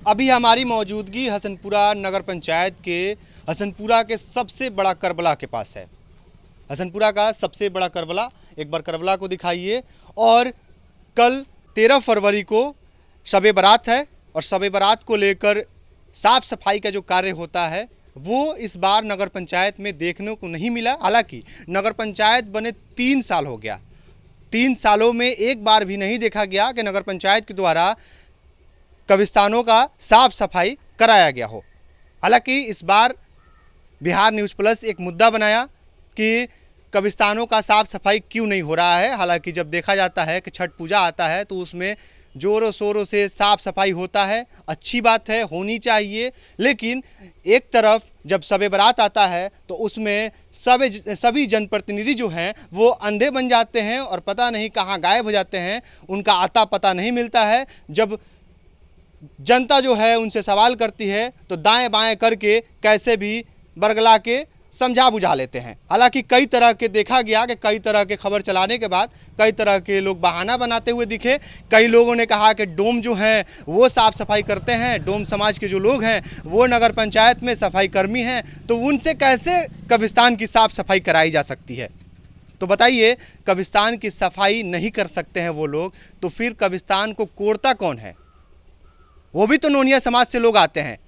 अभी हमारी मौजूदगी हसनपुरा नगर पंचायत के हसनपुरा के सबसे बड़ा करबला के पास है। हसनपुरा का सबसे बड़ा करबला, एक बार करबला को दिखाइए। और कल 13 फरवरी को शब बारात है और शब बारात को लेकर साफ सफाई का जो कार्य होता है वो इस बार नगर पंचायत में देखने को नहीं मिला। हालांकि नगर पंचायत बने 3 साल हो गया, 3 सालों में एक बार भी नहीं देखा गया कि नगर पंचायत के द्वारा कब्रिस्तानों का साफ सफाई कराया गया हो। हालांकि इस बार बिहार न्यूज़ प्लस एक मुद्दा बनाया कि कब्रिस्तानों का साफ सफाई क्यों नहीं हो रहा है। हालांकि जब देखा जाता है कि छठ पूजा आता है तो उसमें ज़ोरों शोरों से साफ सफाई होता है, अच्छी बात है, होनी चाहिए। लेकिन एक तरफ जब शब बारात आता है तो उसमें सभी जनप्रतिनिधि जो हैं वो अंधे बन जाते हैं और पता नहीं कहाँ गायब हो जाते हैं, उनका आता पता नहीं मिलता है। जब जनता जो है उनसे सवाल करती है तो दाएं बाएं करके कैसे भी बरगला के समझा बुझा लेते हैं। हालांकि कई तरह के देखा गया कि कई तरह के खबर चलाने के बाद कई तरह के लोग बहाना बनाते हुए दिखे। कई लोगों ने कहा कि डोम जो हैं वो साफ़ सफाई करते हैं, डोम समाज के जो लोग हैं वो नगर पंचायत में सफाई कर्मी हैं, तो उनसे कैसे कब्रिस्तान की साफ़ सफाई कराई जा सकती है। तो बताइए, कब्रिस्तान की सफाई नहीं कर सकते हैं वो लोग, तो फिर कब्रिस्तान को कोड़ता कौन है? वो भी तो नोनिया समाज से लोग आते हैं।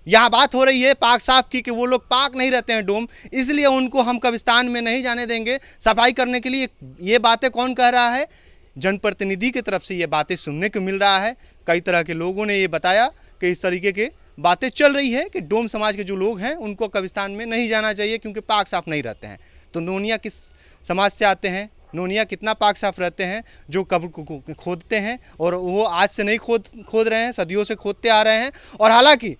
यहाँ बात हो रही है पाक साफ की कि वो लोग पाक नहीं रहते हैं डोम, इसलिए उनको हम कब्रिस्तान में नहीं जाने देंगे सफाई करने के लिए। ये बातें कौन कह रहा है? जनप्रतिनिधि की तरफ से ये बातें सुनने को मिल रहा है। कई तरह के लोगों ने ये बताया कि इस तरीके की बातें चल रही है कि डोम समाज के जो लोग हैं उनको कब्रिस्तान में नहीं जाना चाहिए क्योंकि पाक साफ नहीं रहते हैं। तो नोनिया किस समाज से आते हैं? नोनिया कितना पाक साफ रहते हैं जो कब्र को खोदते हैं, और वो आज से नहीं खोद रहे हैं, सदियों से खोदते आ रहे हैं। और हालांकि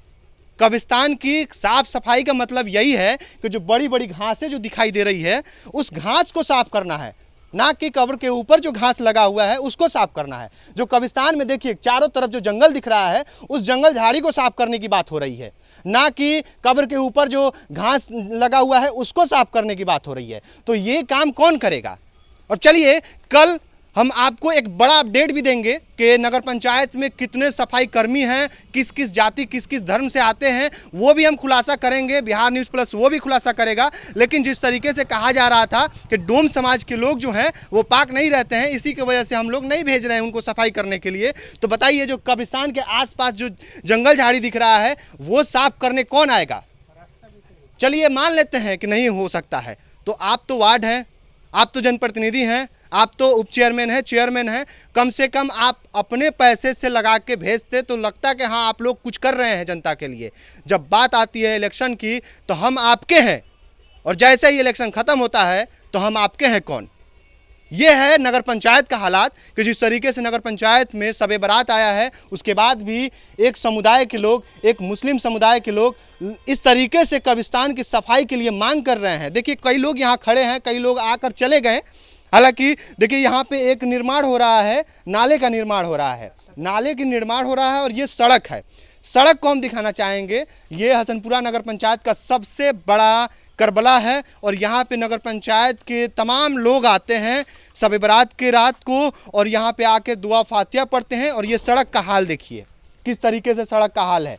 कब्रिस्तान की साफ सफाई का मतलब यही है कि जो बड़ी बड़ी घासें जो दिखाई दे रही है उस घास को साफ करना है, ना कि कब्र के ऊपर जो घास लगा हुआ है उसको साफ करना है। जो कब्रिस्तान में देखिए चारों तरफ जो जंगल दिख रहा है उस जंगल झाड़ी को साफ करने की बात हो रही है, ना कि कब्र के ऊपर जो घास लगा हुआ है उसको साफ करने की बात हो रही है। तो ये काम कौन करेगा? और चलिए कल हम आपको एक बड़ा अपडेट भी देंगे कि नगर पंचायत में कितने सफाई कर्मी हैं, किस किस जाति किस किस धर्म से आते हैं, वो भी हम खुलासा करेंगे। बिहार न्यूज़ प्लस वो भी खुलासा करेगा। लेकिन जिस तरीके से कहा जा रहा था कि डोम समाज के लोग जो हैं वो पाक नहीं रहते हैं, इसी की वजह से हम लोग नहीं भेज रहे हैं उनको सफाई करने के लिए, तो बताइए जो कब्रिस्तान के आसपास जो जंगल झाड़ी दिख रहा है वो साफ करने कौन आएगा? चलिए मान लेते हैं कि नहीं हो सकता है, तो आप तो वार्ड हैं, आप तो जनप्रतिनिधि हैं, आप तो उप चेयरमैन हैं, चेयरमैन हैं, कम से कम आप अपने पैसे से लगा के भेजते तो लगता कि हाँ आप लोग कुछ कर रहे हैं जनता के लिए। जब बात आती है इलेक्शन की तो हम आपके हैं, और जैसे ही इलेक्शन ख़त्म होता है तो हम आपके हैं कौन? ये है नगर पंचायत का हालात कि जिस तरीके से नगर पंचायत में शब बारात आया है उसके बाद भी एक समुदाय के लोग, एक मुस्लिम समुदाय के लोग इस तरीके से कब्रिस्तान की सफाई के लिए मांग कर रहे हैं। देखिए कई लोग यहाँ खड़े हैं, कई लोग आकर चले गए। हालांकि देखिए यहाँ पे एक निर्माण हो रहा है, नाले का निर्माण हो रहा है, नाले की निर्माण हो रहा है और ये सड़क है। सड़क को हम दिखाना चाहेंगे। ये हसनपुरा नगर पंचायत का सबसे बड़ा करबला है और यहाँ पे नगर पंचायत के तमाम लोग आते हैं शब बारात के रात को और यहाँ पे आके दुआ फातिहा पढ़ते हैं। और ये सड़क का हाल देखिए किस तरीके से सड़क का हाल है।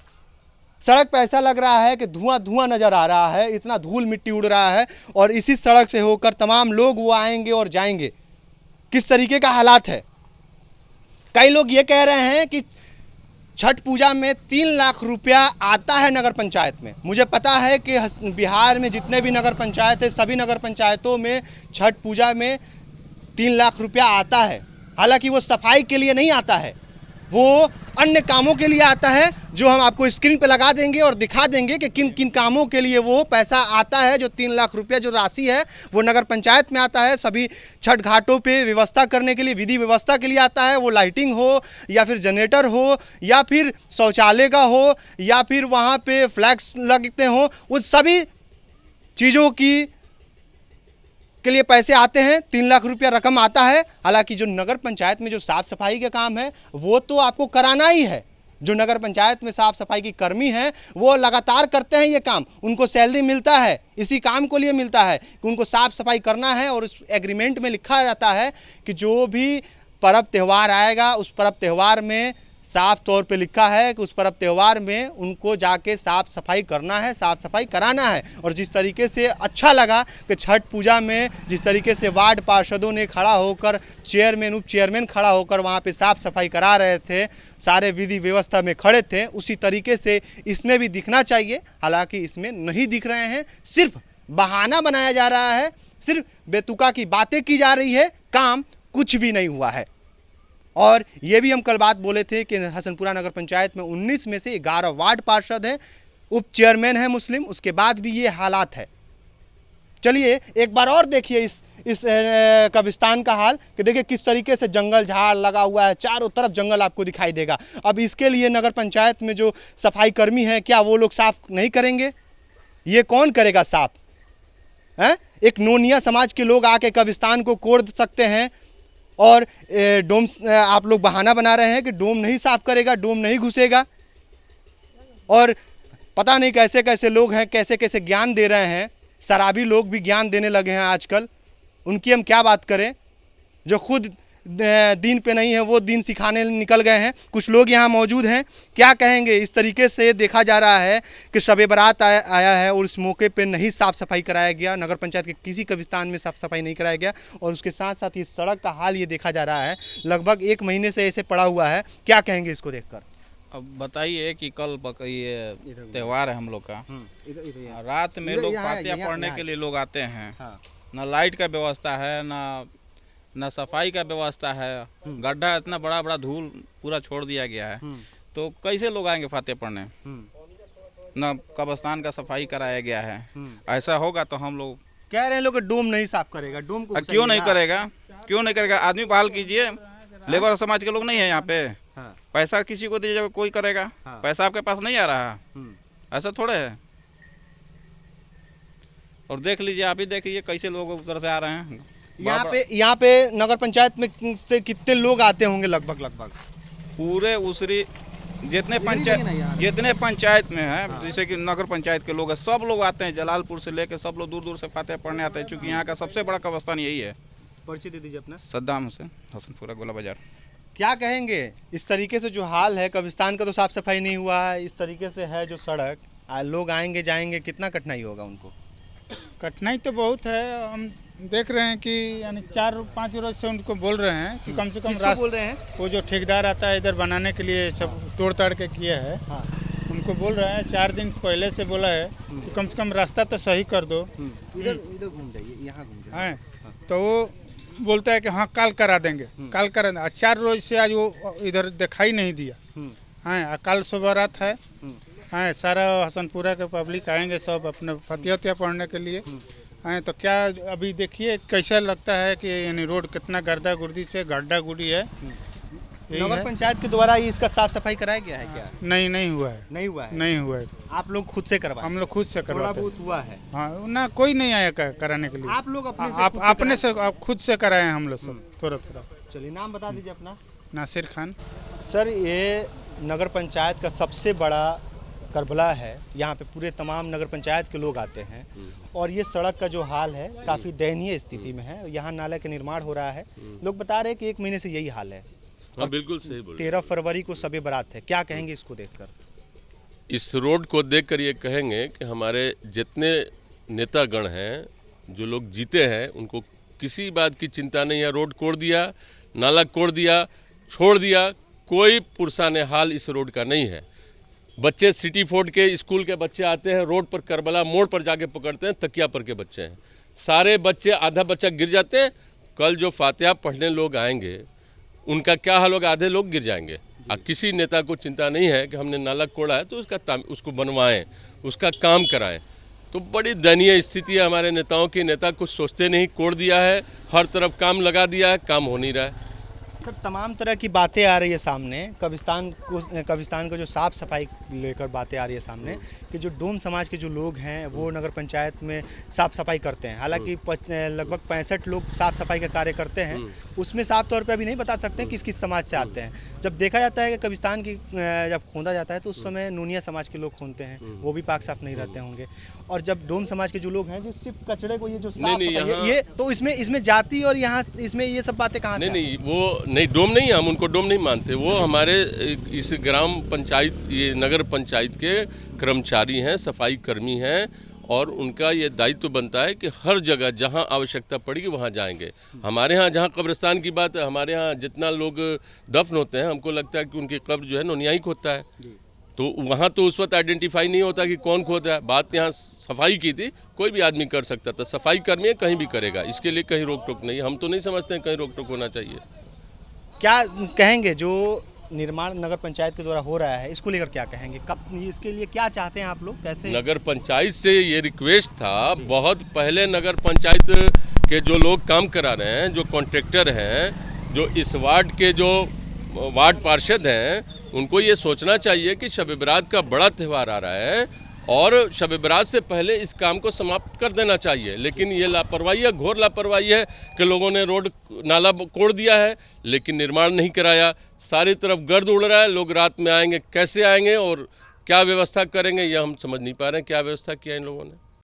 सड़क पे ऐसा लग रहा है कि धुआं धुआं नज़र आ रहा है, इतना धूल मिट्टी उड़ रहा है और इसी सड़क से होकर तमाम लोग वो आएंगे और जाएंगे। किस तरीके का हालात है। कई लोग ये कह रहे हैं कि छठ पूजा में 3 लाख रुपया आता है नगर पंचायत में। मुझे पता है कि बिहार में जितने भी नगर पंचायत है सभी नगर पंचायतों में छठ पूजा में 3 लाख रुपया आता है। हालांकि वो सफाई के लिए नहीं आता है, वो अन्य कामों के लिए आता है, जो हम आपको स्क्रीन पे लगा देंगे और दिखा देंगे कि किन किन कामों के लिए वो पैसा आता है। जो 3 लाख रुपया जो राशि है वो नगर पंचायत में आता है। सभी छठ घाटों पे व्यवस्था करने के लिए, विधि व्यवस्था के लिए आता है। वो लाइटिंग हो या फिर जनरेटर हो या फिर शौचालय का हो या फिर वहाँ पे फ्लैक्स लगते हों, उस सभी चीज़ों की के लिए पैसे आते हैं। 3 लाख रुपया रकम आता है। हालांकि जो नगर पंचायत में जो साफ़ सफाई का काम है वो तो आपको कराना ही है। जो नगर पंचायत में साफ़ सफाई की कर्मी हैं वो लगातार करते हैं ये काम, उनको सैलरी मिलता है, इसी काम को लिए मिलता है कि उनको साफ़ सफाई करना है। और उस एग्रीमेंट में लिखा जाता है कि जो भी पर्व त्यौहार आएगा उस पर्व त्यौहार में साफ तौर पे लिखा है कि उस पर्व त्यौहार में उनको जाके साफ सफाई करना है, साफ सफाई कराना है। और जिस तरीके से अच्छा लगा कि छठ पूजा में जिस तरीके से वार्ड पार्षदों ने खड़ा होकर, चेयरमैन उप चेयरमैन खड़ा होकर वहाँ पे साफ सफाई करा रहे थे, सारे विधि व्यवस्था में खड़े थे, उसी तरीके से इसमें भी दिखना चाहिए। हालांकि इसमें नहीं दिख रहे हैं, सिर्फ बहाना बनाया जा रहा है, सिर्फ बेतुका की बातें की जा रही है, काम कुछ भी नहीं हुआ है। और ये भी हम कल बात बोले थे कि हसनपुरा नगर पंचायत में 19 में से 11 वार्ड पार्षद हैं, उप चेयरमैन है मुस्लिम, उसके बाद भी ये हालात है। चलिए एक बार और देखिए इस कब्रिस्तान का हाल कि देखिए किस तरीके से जंगल झाड़ लगा हुआ है, चारों तरफ जंगल आपको दिखाई देगा। अब इसके लिए नगर पंचायत में जो सफाई कर्मी हैं, क्या वो लोग साफ नहीं करेंगे? ये कौन करेगा साफ? हैं? एक नोनिया समाज के लोग आके कब्रिस्तान को कोड़ सकते हैं और डोम आप लोग बहाना बना रहे हैं कि डोम नहीं साफ करेगा, डोम नहीं घुसेगा। और पता नहीं कैसे कैसे लोग हैं, कैसे कैसे ज्ञान दे रहे हैं। शराबी लोग भी ज्ञान देने लगे हैं आजकल, उनकी हम क्या बात करें। जो खुद दीन पे नहीं है वो दीन सिखाने निकल गए हैं। कुछ लोग यहाँ मौजूद हैं, क्या कहेंगे? इस तरीके से देखा जा रहा है कि शब बारात आया है और इस मौके पे नहीं साफ़ सफाई कराया गया, नगर पंचायत के किसी कब्रिस्तान में साफ़ सफाई नहीं कराया गया। और उसके साथ साथ इस सड़क का हाल ये देखा जा रहा है, लगभग 1 महीने से ऐसे पड़ा हुआ है। क्या कहेंगे इसको देखकर? अब बताइए कि कल ये त्यौहार है हम लोग का, रात में लोग फातिहा पढ़ने के लिए लोग आते हैं। ना लाइट का व्यवस्था है, ना सफाई का व्यवस्था है। गड्ढा इतना बड़ा बड़ा धूल पूरा छोड़ दिया गया है, तो कैसे लोग आएंगे फातिहा पढ़ने? ना कब्रिस्तान का सफाई कराया गया है। ऐसा होगा तो हम लोग कह रहे हैं लोग डोम नहीं साफ करेगा। डोम को क्यों नहीं करेगा? क्यों नहीं करेगा? आदमी बहाल कीजिए। लेबर समाज के लोग नहीं है यहाँ पे। पैसा किसी को दीजिएगा, कोई करेगा। पैसा आपके पास नहीं आ रहा, ऐसा थोड़े है। और देख लीजिए, आप ही देखिए कैसे लोग उधर से आ रहे हैं। यहाँ पे नगर पंचायत में से कितने लोग आते होंगे? लगभग पूरे उसरी जितने पंचायत में है, जैसे कि नगर पंचायत के लोग हैं, सब लोग आते हैं। जलालपुर से लेकर सब लोग दूर दूर से फातिहा पढ़ने आते हैं, क्योंकि यहाँ का सबसे बड़ा कब्रिस्तान यही है। परिचय दे दीजिए अपना। सद्दाम हुसैन, हसनपुरा गोला बाजार। क्या कहेंगे इस तरीके से जो हाल है? कब्रिस्तान का तो साफ सफाई नहीं हुआ है, इस तरीके से है जो सड़क, लोग आएंगे जाएंगे, कितना कठिनाई होगा उनको? कठिनाई तो बहुत है। हम देख रहे हैं कि यानी 4-5 रोज से उनको बोल रहे हैं कि कम से कम रास्ता बोल रहे हैं? वो जो ठेकेदार आता है इधर बनाने के लिए, सब तोड़ ताड़ के किया है। उनको बोल रहे हैं 4 दिन पहले से बोला है कि कम से कम रास्ता तो सही कर दो। इधर घूम जाइए, यहाँ घूम जाइए। तो वो बोलता है कि हाँ कल करा देंगे, कल करा देंगे। 4 रोज से आज वो इधर दिखाई नहीं दिया। हाँ, कल सुबह रात है। हाँ, सारा हसनपुरा के पब्लिक आएंगे सब अपने फातिहा पढ़ने के लिए। हाँ, तो क्या अभी देखिए कैसा लगता है कि यानी रोड कितना गर्दा गुर्दी से गड्ढा गुड़ी है। नगर पंचायत के द्वारा इसका साफ सफाई कराया गया है क्या? नहीं हुआ है। नहीं हुआ है। आप लोग खुद से करवाए? हम लोग खुद से करवाते हैं। हुआ है। हाँ, ना कोई नहीं आया कराने के लिए। आप लोग अपने से खुद से कराए हैं हम लोग सब, थोड़ा। चलिए नाम बता दीजिए अपना। नासिर खान। सर, ये नगर पंचायत का सबसे बड़ा करबला है, यहाँ पे पूरे तमाम नगर पंचायत के लोग आते हैं। और ये सड़क का जो हाल है काफ़ी दयनीय स्थिति में है। यहाँ नाले का निर्माण हो रहा है, लोग बता रहे हैं कि 1 महीने से यही हाल है। हाँ, बिल्कुल सही बोल। 13 फरवरी को शब बारात है, क्या कहेंगे इसको देखकर? इस रोड को देखकर ये कहेंगे कि हमारे जितने नेतागण हैं, जो लोग जीते हैं, उनको किसी बात की चिंता नहीं है। रोड कोड़ दिया, नाला कोड़ दिया, छोड़ दिया, कोई पुरसाने हाल इस रोड का नहीं है। बच्चे सिटी फोर्ड के स्कूल के बच्चे आते हैं, रोड पर करबला मोड़ पर जाके पकड़ते हैं, तकिया पर के बच्चे हैं। सारे बच्चे, आधा बच्चा गिर जाते हैं। कल जो फातिहा पढ़ने लोग आएंगे उनका क्या हाल होगा? आधे लोग गिर जाएंगे। किसी नेता को चिंता नहीं है कि हमने नाला कोड़ा है तो उसको बनवाएं, उसका काम कराएं। तो बड़ी दयनीय स्थिति है हमारे नेताओं की। नेता कुछ सोचते नहीं, कोड़ दिया है, हर तरफ काम लगा दिया है, काम हो नहीं रहा है। सर, तमाम तरह की बातें आ रही है सामने। कब्रिस्तान को जो साफ़ सफाई लेकर बातें आ रही है सामने कि जो डोम समाज के जो लोग हैं वो नगर पंचायत में साफ़ सफाई करते हैं। हालांकि लगभग 65 लोग साफ़ सफाई का कार्य करते हैं। उसमें साफ तौर पे अभी नहीं बता सकते किस किस समाज से आते हैं। जब देखा जाता है कि कब्रिस्तान की जब खोदा जाता है तो उस समय नूनिया समाज के लोग खोदते हैं, वो भी पाक साफ नहीं रहते होंगे। और जब डोम समाज के जो लोग हैं जो सिर्फ कचड़े को ये जो साफ ये तो इसमें जाति और यहाँ इसमें ये सब बातें कहाँ? नहीं, वो नहीं, डोम नहीं, हम उनको डोम नहीं मानते। वो हमारे इस ग्राम पंचायत, ये नगर पंचायत के कर्मचारी हैं, सफाई कर्मी हैं, और उनका ये दायित्व बनता है कि हर जगह जहां आवश्यकता पड़ेगी वहां जाएंगे। हमारे यहाँ जहां कब्रिस्तान की बात है, हमारे यहाँ जितना लोग दफन होते हैं, हमको लगता है कि उनकी कब्र जो है नोनियाई होता है, तो वहाँ तो उस वक्त आइडेंटिफाई नहीं होता कि कौन खोद रहा है। बात यहाँ सफाई की थी, कोई भी आदमी कर सकता था, सफाई कर्मी है, कहीं भी करेगा, इसके लिए कहीं रोक टोक नहीं। हम तो नहीं समझते हैं कहीं रोक टोक होना चाहिए। क्या कहेंगे जो निर्माण नगर पंचायत के द्वारा हो रहा है, इसको लेकर क्या कहेंगे? कब इसके लिए क्या चाहते हैं आप लोग, कैसे? नगर पंचायत से ये रिक्वेस्ट था, बहुत पहले नगर पंचायत के जो लोग काम करा रहे हैं, जो कॉन्ट्रैक्टर हैं, जो इस वार्ड के जो वार्ड पार्षद हैं, उनको ये सोचना चाहिए कि शब बरात का बड़ा त्यौहार आ रहा है और शब बरात से पहले इस काम को समाप्त कर देना चाहिए। लेकिन ये लापरवाही है, घोर लापरवाही है कि लोगों ने रोड नाला कोड़ दिया है लेकिन निर्माण नहीं कराया। सारी तरफ गर्द उड़ रहा है, लोग रात में आएंगे, कैसे आएंगे और क्या व्यवस्था करेंगे, ये हम समझ नहीं पा रहे हैं क्या व्यवस्था किया इन लोगों ने।